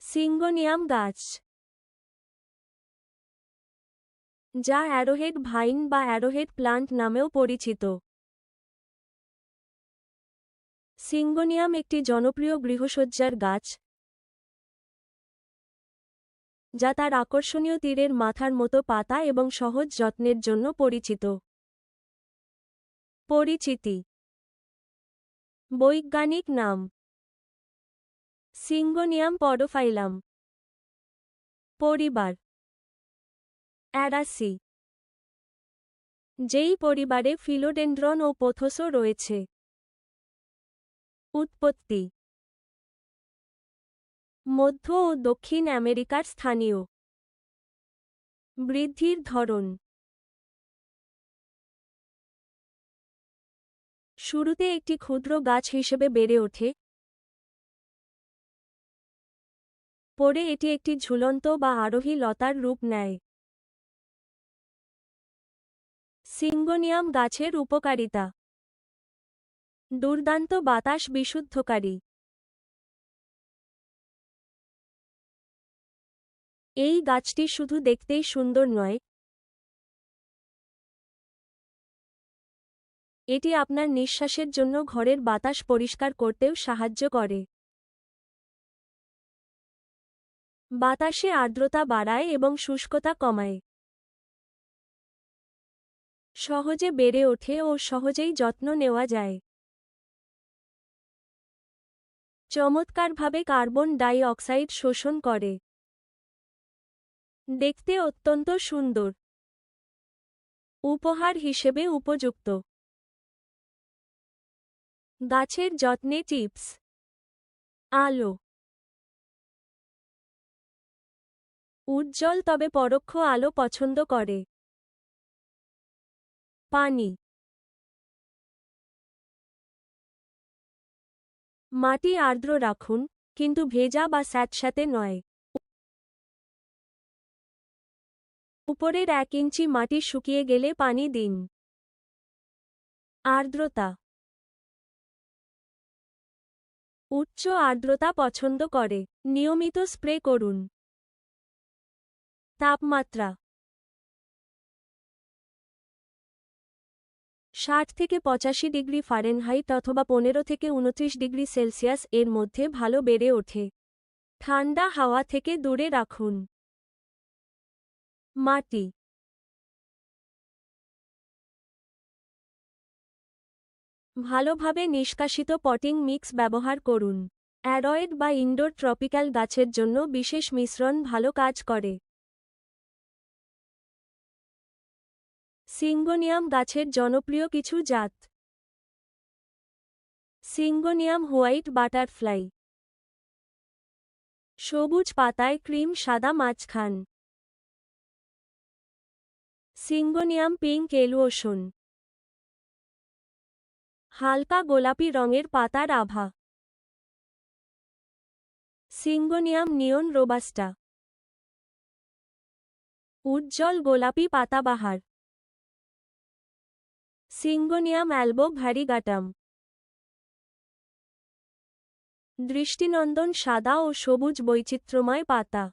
Syngonium গাছ, যা Arrowhead vine বা অ্যারোহেড প্লান্ট নামেও পরিচিত। সিঙ্গোনিয়াম একটি জনপ্রিয় গৃহসজ্জার গাছ, যা তার আকর্ষণীয় তীরের মাথার মতো পাতা এবং সহজ যত্নের জন্য পরিচিত। পরিচিতি। বৈজ্ঞানিক নাম সিঙ্গোনিয়াম পডোফাইলাম। পরিবার অ্যারাসি, যেই পরিবারে ফিলোডেন্ড্রন ও পোথোসও রয়েছে। উৎপত্তি মধ্য ও দক্ষিণ আমেরিকার স্থানীয়। বৃদ্ধির ধরন শুরুতে একটি ক্ষুদ্র গাছ হিসেবে বেড়ে ওঠে, পরে এটি একটি ঝুলন্ত বা আরোহী লতার রূপ নেয়। সিঙ্গোনিয়াম গাছের উপকারিতা: দুর্দান্ত বাতাস বিশুদ্ধকারী। এই গাছটি শুধু দেখতেই সুন্দর নয়, এটি আপনার নিঃশ্বাসের জন্য ঘরের বাতাস পরিষ্কার করতেও সাহায্য করে। বাতাসে আর্দ্রতা বাড়ায় এবং শুষ্কতা কমায়। সহজে বেড়ে ওঠে ও সহজেই যত্ন নেওয়া যায়। চমৎকারভাবে কার্বন ডাই অক্সাইড শোষণ করে। দেখতে অত্যন্ত সুন্দর। উপহার হিসেবে উপযুক্ত। গাছের যত্নে টিপস: আলো, উজ্জ্বল তবে পরোক্ষ আলো পছন্দ করে। পানি, মাটি আর্দ্র রাখুন, কিন্তু ভেজা বা স্যাঁতস্যাঁতে নয়। উপরের 1 ইঞ্চি মাটি শুকিয়ে গেলে পানি দিন। আর্দ্রতা, উচ্চ আর্দ্রতা পছন্দ করে। নিয়মিত স্প্রে করুন। তাপমাত্রা 60 থেকে 85 ডিগ্রি ফারেনহাইট অথবা 15 থেকে 29 ডিগ্রি সেলসিয়াস এর মধ্যে ভালো বেড়ে ওঠে। ঠান্ডা হাওয়া থেকে দূরে রাখুন। মাটি, ভালোভাবে নিষ্কাশিত পটিং মিক্স ব্যবহার করুন। অ্যারয়েড বা ইনডোর ট্রপিক্যাল গাছের জন্য বিশেষ মিশ্রণ ভালো কাজ করে। সিঙ্গোনিয়াম গাছের জনপ্রিয় কিছু জাত: সিঙ্গোনিয়াম হোয়াইট বাটারফ্লাই, সবুজ পাতায় ক্রিম সাদা মাঝখান। সিঙ্গোনিয়াম পিঙ্ক এলুওশন, হালকা গোলাপি রঙের পাতার আভা। সিঙ্গোনিয়াম নিয়ন রোবাস্টা, উজ্জ্বল গোলাপি পাতাবাহার। সিঙ্গোনিয়াম অ্যালবো ভ্যারিগাটাম, দৃষ্টিনন্দন সাদা ও সবুজ বৈচিত্র্যময় পাতা।